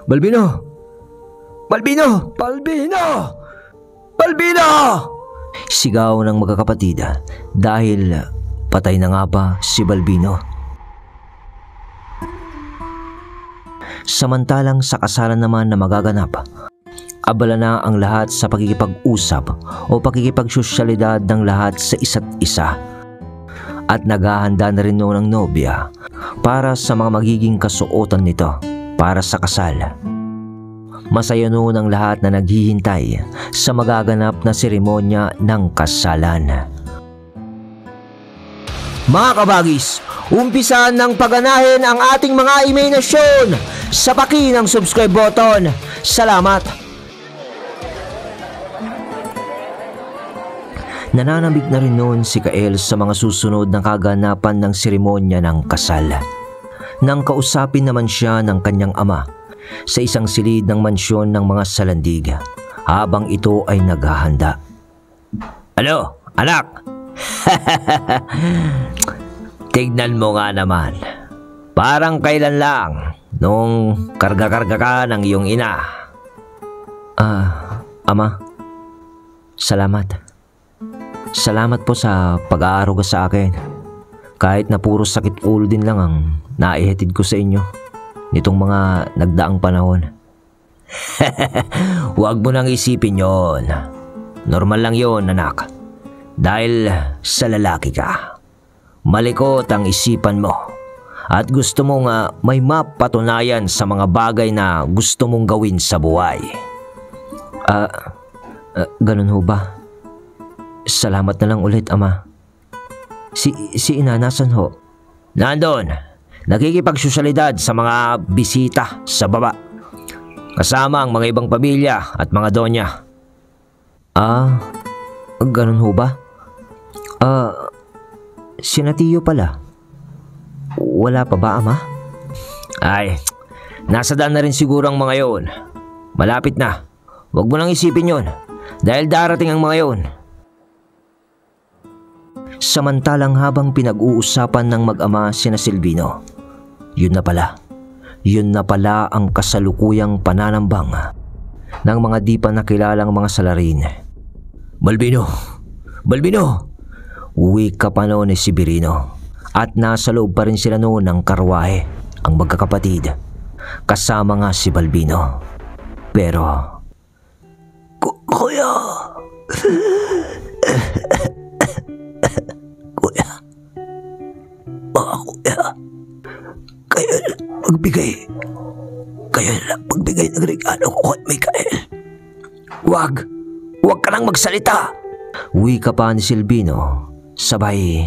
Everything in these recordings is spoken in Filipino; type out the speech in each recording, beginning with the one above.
Balbino! Balbino! Balbino! Balbino! Sigaw ng magkakapatid dahil patay na nga ba si Balbino. Samantalang sa kasalan naman na magaganap, abala na ang lahat sa pagkikipag-usap o pagkikipagsosyalidad ng lahat sa isa't isa. At naghahanda na rin noon ang nobya para sa mga magiging kasuotan nito para sa kasal. Masaya noon ang lahat na naghihintay sa magaganap na seremonya ng kasalan. Mga kabagis, umpisan ng pagganahin ang ating mga imahinasyon sa paki ng subscribe button. Salamat! Nananabik na rin noon si Kael sa mga susunod na kaganapan ng seremonya ng kasal. Nang kausapin naman siya ng kanyang ama sa isang silid ng mansyon ng mga salandig habang ito ay naghahanda. Ano, anak? Tignan mo nga naman. Parang kailan lang nung karga-karga ka ng iyong ina. Ama, salamat. Salamat po sa pag-aaruga sa akin. Kahit na puro sakit ulo din lang ang naihatid ko sa inyo nitong mga nagdaang panahon. Huwag mo nang isipin yon. Normal lang yon, anak. Dahil sa lalaki ka. Malikot ang isipan mo. At gusto mong may mapatunayan sa mga bagay na gusto mong gawin sa buhay. Ganun ho ba? Salamat na lang ulit, ama. Si ina nasan ho? Nandun. Nakikipagsosyalidad sa mga bisita sa baba. Kasama ang mga ibang pamilya at mga donya. Ganun ho ba? Si Natiyo pala. Wala pa ba, ama? Ay, nasa daan na rin siguro ang mga yon. Malapit na. Huwag mo nang isipin yon. Dahil darating ang mga yon. Samantalang habang pinag-uusapan ng mag-ama sina Silvino, yun na pala ang kasalukuyang pananambang ng mga di pa nakilalang mga salarin. Balbino! Uwi ka pa noon ni Sibirino at nasa loob pa rin sila noon ng karwahe, ang magkakapatid, kasama nga si Balbino. Pero, Kuya! Kuya, kayo magbigay ng regalo ko kay Mikael. Huwag ka nang magsalita. Uwi ka pa ni Silvino, sabay,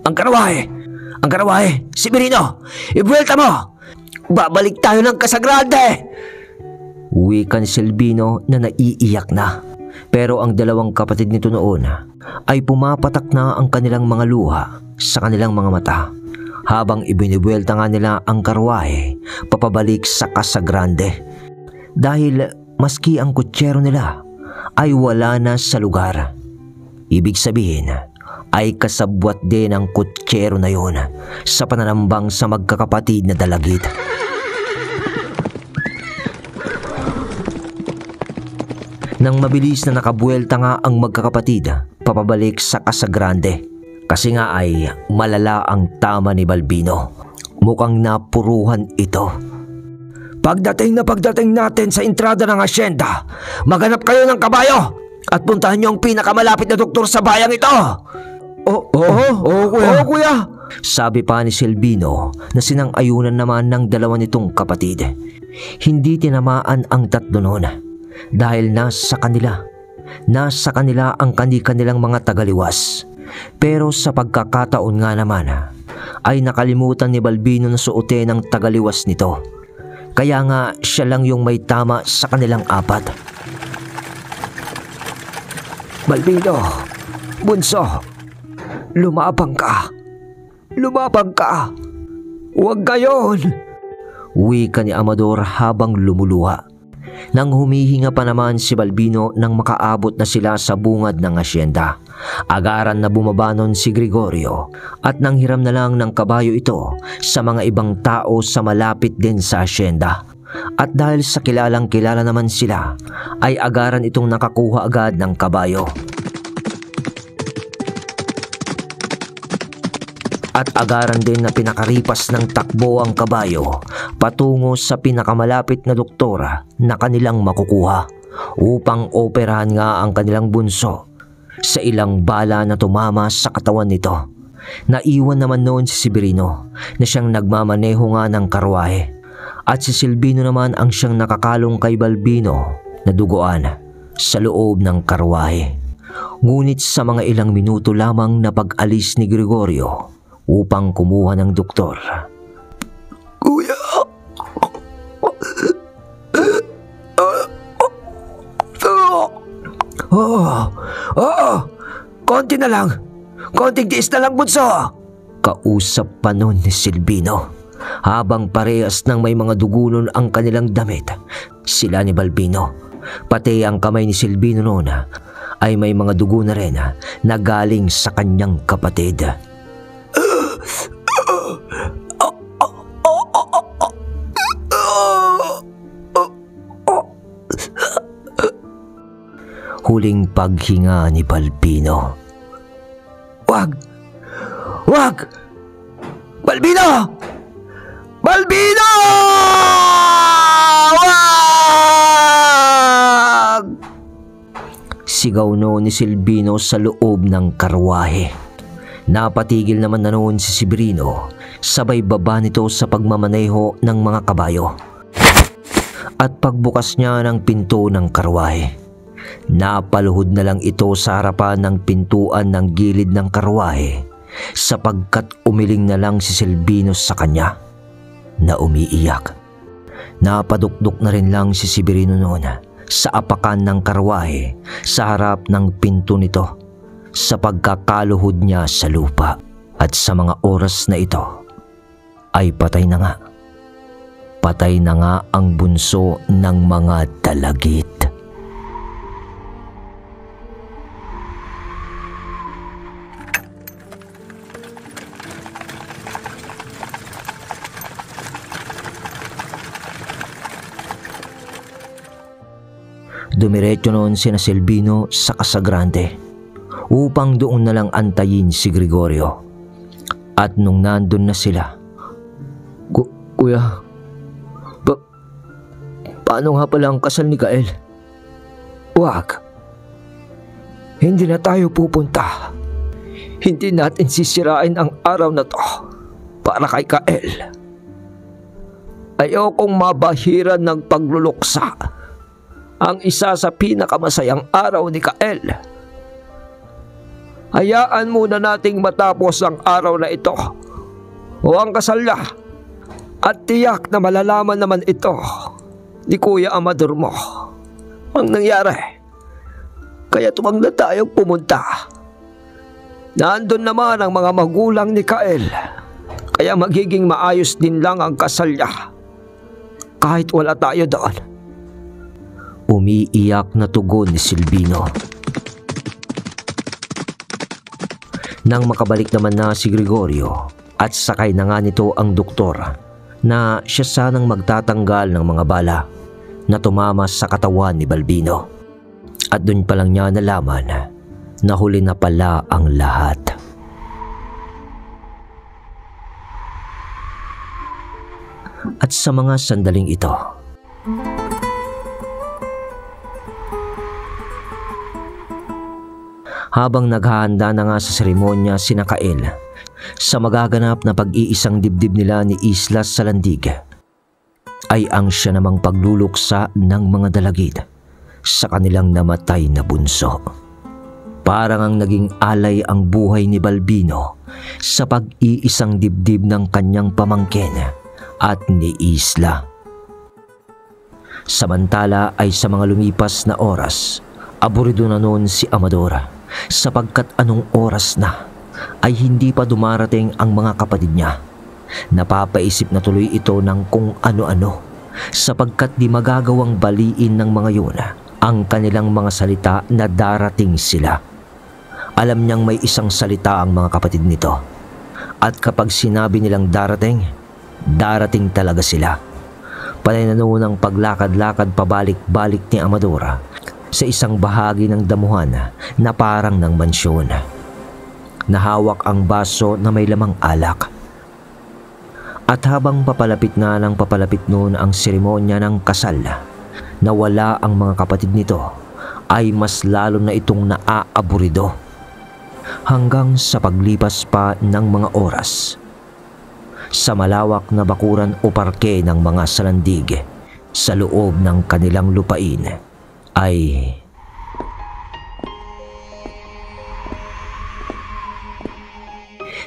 Ang karawahe, Sibirino, ibuelta mo! Babalik tayo ng Casagrande! Uwi ka ni Silvino na naiiyak na. Pero ang dalawang kapatid nito noon ay pumapatak na ang kanilang mga luha sa kanilang mga mata habang ibinibuelta nga nila ang karwahe papabalik sa Casagrande. Dahil maski ang kutsero nila ay wala na sa lugar. Ibig sabihin ay kasabwat din ang kutsero na yun sa pananambang sa magkakapatid na dalagit. Nang mabilis na nakabuelta nga ang magkakapatid papabalik sa Casagrande, kasi nga ay malala ang tama ni Balbino. Mukhang napuruhan ito. Pagdating natin sa entrada ng asyenda, maghanap kayo ng kabayo at puntahan niyo ang pinakamalapit na doktor sa bayang ito. Kuya. Sabi pa ni Silvino na sinang-ayunan naman ng dalawa nitong kapatid. Hindi tinamaan ang tatlo noon dahil nasa kanila ang kanilang mga tagaliwas. Pero sa pagkakataon nga naman ay nakalimutan ni Balbino na suotin ang tagaliwas nito. Kaya nga siya lang yung may tama sa kanilang apat. Balbino, bunso, lumabang ka. Huwag gayon. Wika ni Amador habang lumuluha. Nang humihinga pa naman si Balbino nang makaabot na sila sa bungad ng asyenda. Agaran na bumabanon si Gregorio at nanghiram na lang ng kabayo ito sa mga ibang tao sa malapit din sa asyenda at dahil sa kilalang kilala naman sila ay agaran itong nakakuha agad ng kabayo. At agaran din na pinakaripas ng takbo ang kabayo patungo sa pinakamalapit na doktora na kanilang makukuha upang operahan nga ang kanilang bunso sa ilang bala na tumama sa katawan nito. Naiwan naman noon si Severino na siyang nagmamaneho nga ng karwahe at si Silvino naman ang siyang nakakalong kay Balbino na duguan sa loob ng karwahe. Ngunit sa mga ilang minuto lamang na pag-alis ni Gregorio upang kumuha ng doktor. Kuya! Konti na lang. Konting tiis na lang, bunso. Kausap pa nun ni Silvino habang parehas nang may mga dugunon ang kanilang damit. Sila ni Balbino, pati ang kamay ni Silvino noon ay may mga dugo na rin na galing sa kanyang kapatid. Huling paghinga ni Balbino. Wag! Wag! Balbino! Balbino! Wag! Sigaw noon ni Silvino sa loob ng karwahe. Napatigil naman na noon si Severino, sabay baba nito sa pagmamaneho ng mga kabayo. At pagbukas niya ng pinto ng karwahe, napaluhod na lang ito sa harapan ng pintuan ng gilid ng karwahe sapagkat umiling na lang si Silvino sa kanya na umiiyak. Napadukdok na rin lang si Severino noon sa apakan ng karwahe sa harap ng pinto nito sa pagkakaluhod niya sa lupa. At sa mga oras na ito ay patay na nga. Patay na nga ang bunso ng mga dalagit. Dumiretso noon sina Silvino sa Casagrande upang doon na lang antayin si Gregorio. At nung nandun na sila, Kuya, paano nga pala ang kasal ni Kael? Wag. Hindi na tayo pupunta. Hindi natin sisirain ang araw na to para kay Kael. Ayokong mabahiran ng pagluluksa ang isa sa pinakamasayang araw ni Kael. Hayaan muna nating matapos ang araw na ito o ang kasal niya, at tiyak na malalaman naman ito ni Kuya Amador mo ang nangyari. Kaya tumang na tayong pumunta. Nandun naman ang mga magulang ni Kael, kaya magiging maayos din lang ang kasal niya kahit wala tayo doon. Umiiyak na tugon ni Silvino. Nang makabalik naman na si Gregorio at sakay na nga nito ang doktor na siya sanang magtatanggal ng mga bala na tumama sa katawan ni Balbino. At doon pa lang niya nalaman na huli na pala ang lahat. At sa mga sandaling ito, habang naghahanda na nga sa seremonya sina Kael sa magaganap na pag-iisang dibdib nila ni Islas sa landig, ay ang siya namang pagluluksa ng mga dalagid sa kanilang namatay na bunso. Parang ang naging alay ang buhay ni Balbino sa pag-iisang dibdib ng kanyang pamangkin at ni Isla. Samantala ay sa mga lumipas na oras, aburido na noon si Amador sapagkat anong oras na ay hindi pa dumarating ang mga kapatid niya. Napapaisip na tuloy ito ng kung ano-ano sapagkat di magagawang baliin ng mga yun ang kanilang mga salita na darating sila. Alam niyang may isang salita ang mga kapatid nito, at kapag sinabi nilang darating, darating talaga sila. Panay na noon ang paglakad-lakad pabalik-balik ni Amador sa isang bahagi ng damuhan na parang ng mansyon. Nahawak ang baso na may lamang alak. At habang papalapit nga ng papalapit noon ang seremonya ng kasal, nawala ang mga kapatid nito ay mas lalo na itong naaaburido. Hanggang sa paglipas pa ng mga oras, sa malawak na bakuran o parke ng mga salandig sa loob ng kanilang lupain ay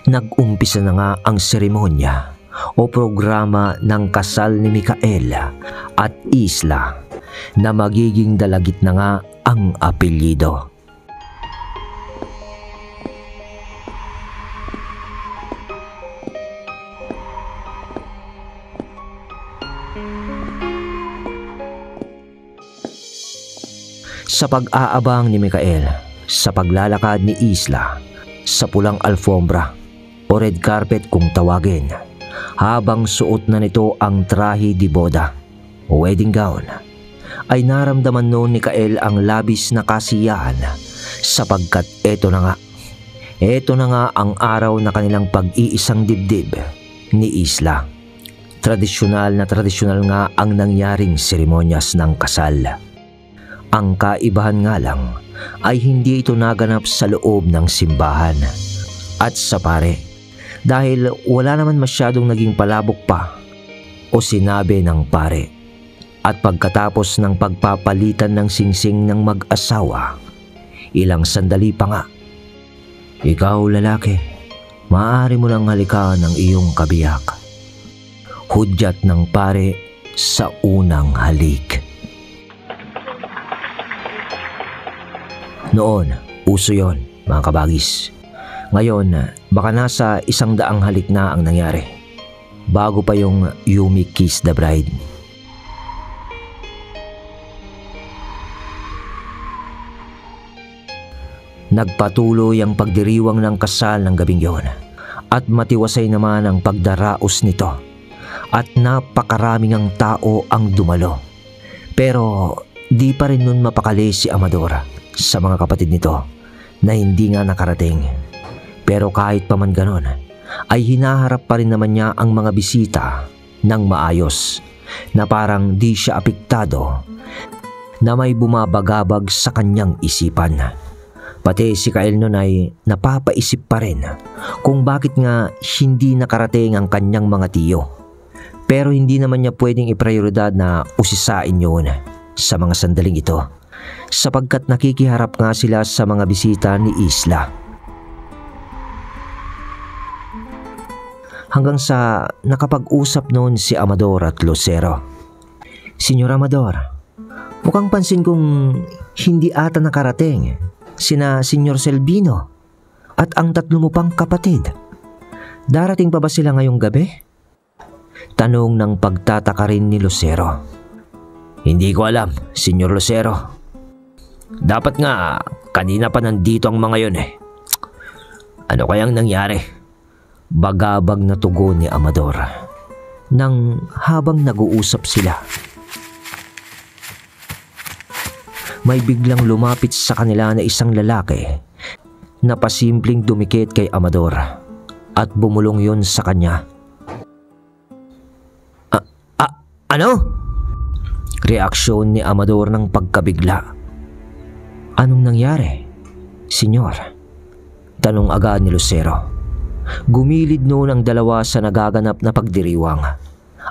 nag-umpisa na nga ang seremonya o programa ng kasal ni Mikael at Isla na magiging dalagit na nga ang apelyido. Sa pag-aabang ni Mikael sa paglalakad ni Isla sa pulang alfombra o red carpet kung tawagin, habang suot na nito ang trahe di boda o wedding gown, ay naramdaman noon ni Mikael ang labis na kasiyahan sapagkat eto na nga ang araw na kanilang pag-iisang dibdib ni Isla. Tradisyonal nga ang nangyaring seremonyas ng kasal. Ang kaibahan nga lang ay hindi ito naganap sa loob ng simbahan at sa pare, dahil wala naman masyadong naging palabok pa o sinabi ng pare. At pagkatapos ng pagpapalitan ng singsing ng mag-asawa, ilang sandali pa nga, "Ikaw lalaki, maaari mo lang halikan ng iyong kabiyak." Hudyat ng pare sa unang halik. Noon, uso yon, mga kabagis. Ngayon, baka nasa 100 halik na ang nangyari, bago pa yung Yumi Kiss the Bride. Nagpatuloy ang pagdiriwang ng kasal ng gabing yon at matiwasay naman ang pagdaraos nito at napakaraming ang tao ang dumalo. Pero di pa rin nun mapakali si Amador sa mga kapatid nito na hindi nga nakarating. Pero kahit pa man ganon, ay hinaharap pa rin naman niya ang mga bisita ng maayos na parang di siya apektado, na may bumabagabag sa kanyang isipan. Pati si Kael nun ay napapaisip pa rin kung bakit nga hindi nakarating ang kanyang mga tiyo. Pero hindi naman niya pwedeng iprioridad na usisain yun sa mga sandaling ito, sapagkat nakikiharap nga sila sa mga bisita ni Isla. Hanggang sa nakapag-usap noon si Amador at Lucero. "Senyor Amador, mukhang pansin kong hindi ata nakarating sina Senyor Selbino at ang 3 mo pang kapatid. Darating pa ba sila ngayong gabi?" Tanong ng pagtataka rin ni Lucero. "Hindi ko alam, Senyor Lucero. Dapat nga kanina pa nandito ang mga yun eh. Ano kayang nangyari?" Bagabag na tugon ni Amador nang habang nag-uusap sila. May biglang lumapit sa kanila na isang lalaki na pasimpleng dumikit kay Amador at bumulong yun sa kanya. Ano?" Reaksyon ni Amador ng pagkabigla. "Anong nangyari, senyor?" Tanong agad ni Lucero. Gumilid noon ang dalawa sa nagaganap na pagdiriwang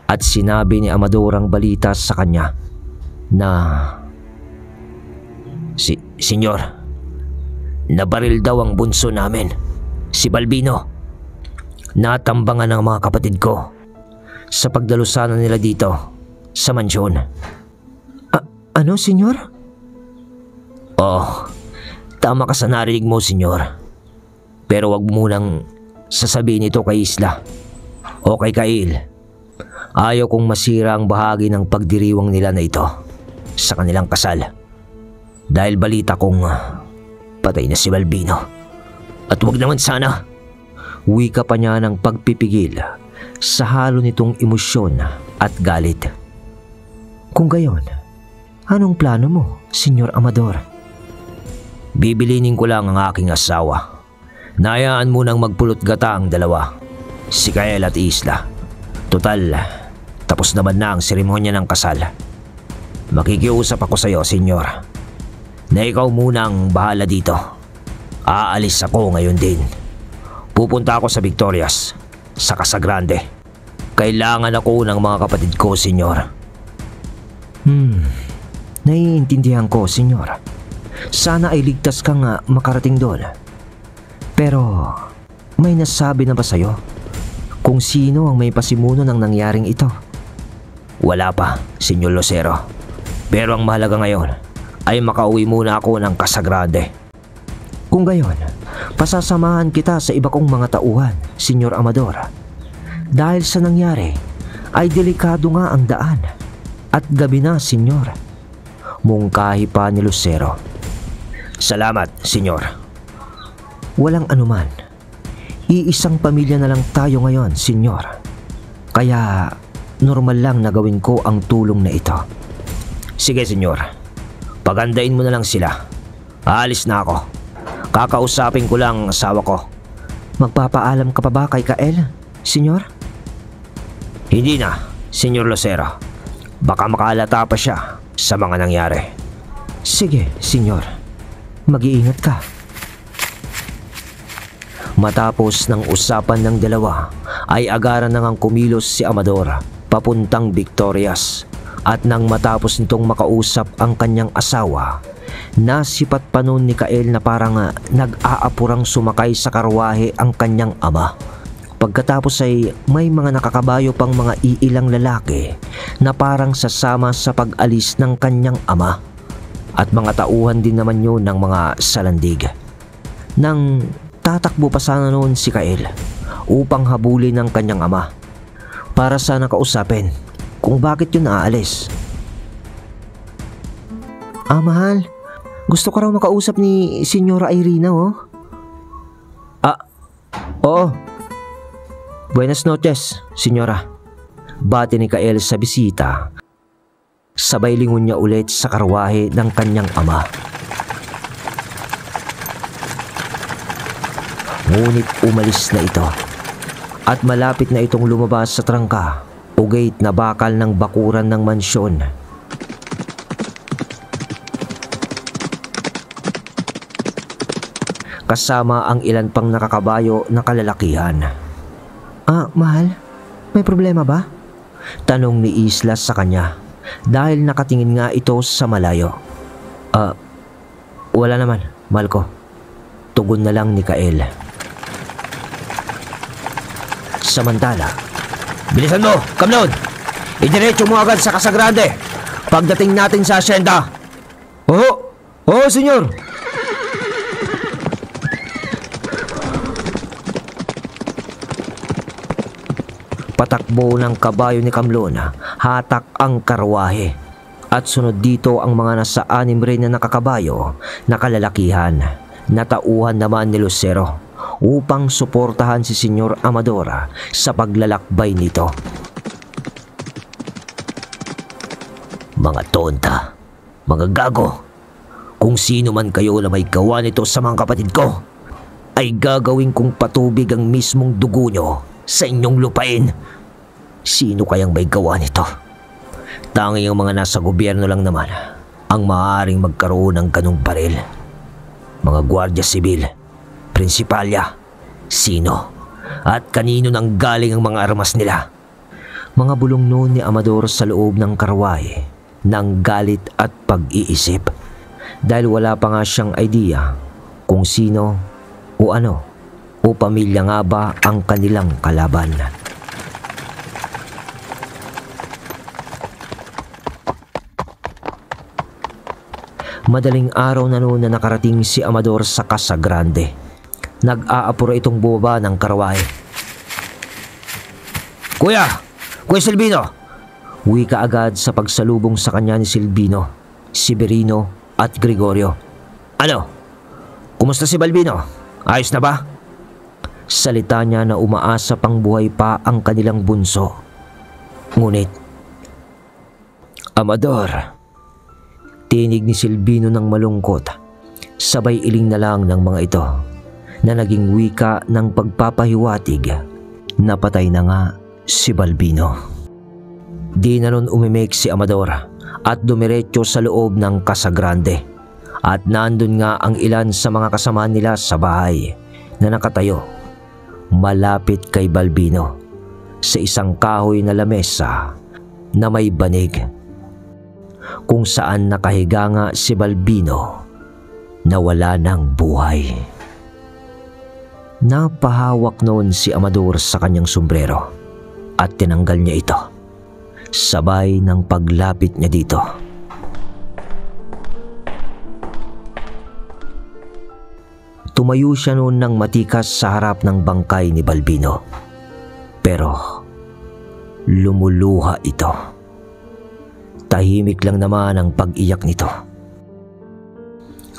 at sinabi ni Amador ang balita sa kanya na, Senyor, nabaril daw ang bunso namin, si Balbino. Natambangan ng mga kapatid ko sa pagdalusanan nila dito sa mansyon." Ano, senyor?" "Oh, tama ka sa narinig mo, senyor. Pero wag munang sasabihin ito kay Isla o kay Kael. Ayaw kong masira ang bahagi ng pagdiriwang nila na ito sa kanilang kasal. Dahil balita kong patay na si Balbino. At wag naman sana." Wika pa niya ng pagpipigil sa halo nitong emosyon at galit. Kung gayon, anong plano mo, Senyor Amador? Bibilinin ko lang ang aking asawa. Nayaan mo nang magpulot gata ang dalawa, si Kael at Isla. Total, tapos naman na ang seremonya ng kasal. Makikiusap ako sa iyo, Senyor, na ikaw muna ang bahala dito. Aalis ako ngayon din. Pupunta ako sa Victorias, sa Casagrande. Kailangan ako ng mga kapatid ko, Senyor. Naiintindihan ko, Senyor. Sana ay ligtas kang makarating doon. Pero may nasabi na ba sa'yo kung sino ang may pasimuno ng nangyaring ito? Wala pa, Senyor Lucero. Pero ang mahalaga ngayon ay makauwi muna ako ng Casagrande. Kung gayon, pasasamahan kita sa iba kong mga tauhan, Senyor Amador. Dahil sa nangyari ay delikado nga ang daan. At gabi na, Senyor. Mungkahi pa ni Lucero. Salamat, Senyor. Walang anuman. Iisang pamilya na lang tayo ngayon, Senyor. Kaya normal lang na gawin ko ang tulong na ito. Sige, Senyor. Pagandain mo na lang sila. Aalis na ako. Kakausapin ko lang ang asawa ko. Magpapaalam ka pa ba kay Kael, Senyor? Hindi na, Senyor Lucero. Baka makalata pa siya sa mga nangyari. Sige, Senyor. Mag-iingat ka. Matapos ng usapan ng dalawa, ay agaran na ngang kumilos si Amador papuntang Victorias. At nang matapos nitong makausap ang kanyang asawa, nasipat pa noon ni Kael na parang nag-aapurang sumakay sa karwahe ang kanyang ama. Pagkatapos ay may mga nakakabayo pang mga iilang lalaki na parang sasama sa pag-alis ng kanyang ama. At mga tauhan din naman yun ng mga salandig. Nang tatakbo pa sana noon si Kael upang habulin ng kanyang ama para sana kausapin kung bakit yun aalis. Mahal, gusto ko raw makausap ni Senyora Irina, oh. Oo. Buenas noches, Senyora. Bati ni Kael sa bisita. Sabay lingon niya ulit sa karwahe ng kanyang ama. Ngunit umalis na ito. At malapit na itong lumabas sa trangka o gate na bakal ng bakuran ng mansyon. Kasama ang ilan pang nakakabayo na kalalakihan. Mahal, may problema ba? Tanong ni Isla sa kanya dahil nakatingin nga ito sa malayo. Wala naman, mahal ko. Tugon na lang ni Kael. Samantala, bilisan mo, Kamlod! Idiretso mo agad sa Casagrande pagdating natin sa asyenda. Oo, senyor! Patakbo ng kabayo ni Kamlon, hatak ang karwahe. At sunod dito ang mga nasa 6 rin na nakakabayo na kalalakihan. Natauhan naman ni Lucero upang suportahan si Senyor Amador sa paglalakbay nito. Mga tonta, mga gago, kung sino man kayo na may gawa nito sa mga kapatid ko, ay gagawin kong patubig ang mismong dugo nyo sa inyong lupain. Sino kayang may gawa nito? Tanging ang mga nasa gobyerno lang naman ang maaaring magkaroon ng ganung baril. Mga gwardya sibil, prinsipalya, sino at kanino nang galing ang mga armas nila? Mga bulong noon ni Amador sa loob ng karwahe ng galit at pag-iisip dahil wala pa nga siyang idea kung sino o ano o pamilya nga ba ang kanilang kalaban. Madaling araw na noon na nakarating si Amador sa Casagrande. Nag-aapuro itong bumaba ng karwahe. Kuya Silvino! Uwi ka agad sa pagsalubong sa kanya ni Silvino, Severino at Gregorio. Ano? Kumusta si Balbino? Ayos na ba? Salita niya na umaasa pang buhay pa ang kanilang bunso. Ngunit, Amador, tinig ni Silvino ng malungkot. Sabay iling na lang ng mga ito na naging wika ng pagpapahiwatig. Napatay na nga si Balbino. Di na nun umimik si Amador at dumiretso sa loob ng Casa Grande. At nandun nga ang ilan sa mga kasama nila sa bahay na nakatayo malapit kay Balbino sa isang kahoy na lamesa na may banig, kung saan nakahiga nga si Balbino na wala ng buhay. Napahawak noon si Amador sa kanyang sombrero at tinanggal niya ito sabay ng paglapit niya dito. Tumayo siya noon ng matikas sa harap ng bangkay ni Balbino. Pero lumuluha ito. Tahimik lang naman ang pag-iyak nito.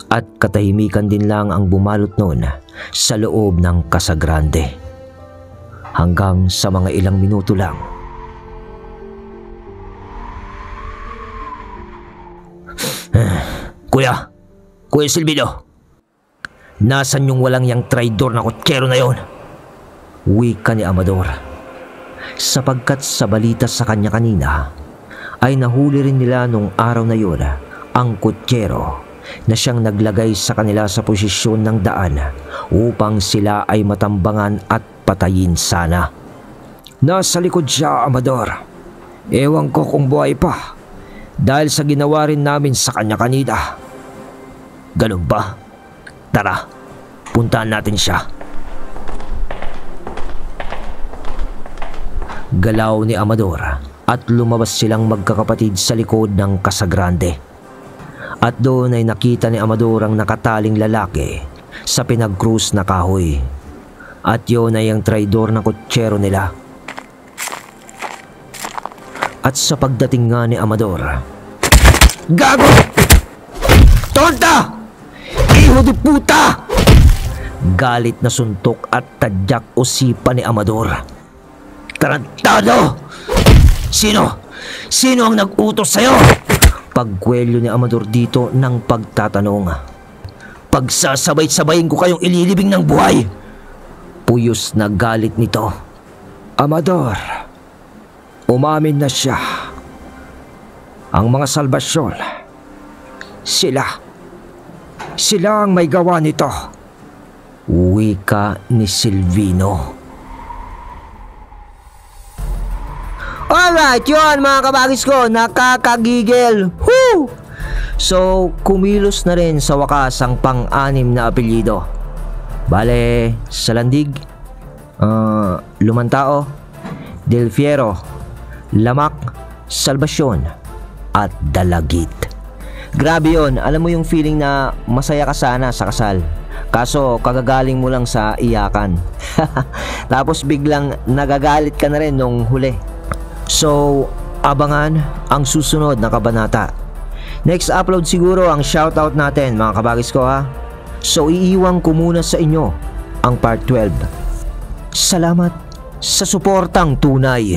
At katahimikan din lang ang bumalot noon sa loob ng Casa Grande. Hanggang sa mga ilang minuto lang. Kuya Silvino, nasan yung walang yang traidor na kutsero na yon? Wika ni Amador. Sapagkat sa balita sa kanya kanina ay nahuli rin nila nung araw na yon ang kutsero na siyang naglagay sa kanila sa posisyon ng daan upang sila ay matambangan at patayin sana. Nasa likod siya, Amador. Ewan ko kung buhay pa dahil sa ginawa rin namin sa kanya kanina. Ganun ba? Tara, puntahan natin siya. Galaw ni Amador at lumabas silang magkakapatid sa likod ng Casa Grande. At doon ay nakita ni Amador ang nakataling lalaki sa pinagkrus na kahoy. At yun ay ang traidor na kutsero nila. At sa pagdating nga ni Amador, Gago! Tonta! Iho di puta! galit na suntok at tadyak o sipa ni Amador. Tarantado! Sino ang nag-utos sa'yo? Pagkwelyo ni Amador dito ng pagtatanong. Pagsasabay-sabayin ko kayong ililibing ng buhay. Puyos na galit nito. Amador, umamin na siya. Ang mga salbasyon, sila ang may gawa nito. Wika ni Silvino. Alright, yun mga kabagis ko, nakakagigil. Woo! So, kumilos na rin sa wakas ang pang-anim na apelyido. Bale, Salandig, Lumantao, Del Fiero, Lamak, Salvacion, at Dalagit. Grabe yun, alam mo yung feeling na masaya ka sana sa kasal. Kaso kagagaling mo lang sa iyakan. Tapos biglang nagagalit ka na rin nung huli. So, abangan ang susunod na kabanata. Next upload siguro ang shoutout natin mga kabagis ko ha. So iiwan ko muna sa inyo ang part 12. Salamat sa suportang tunay.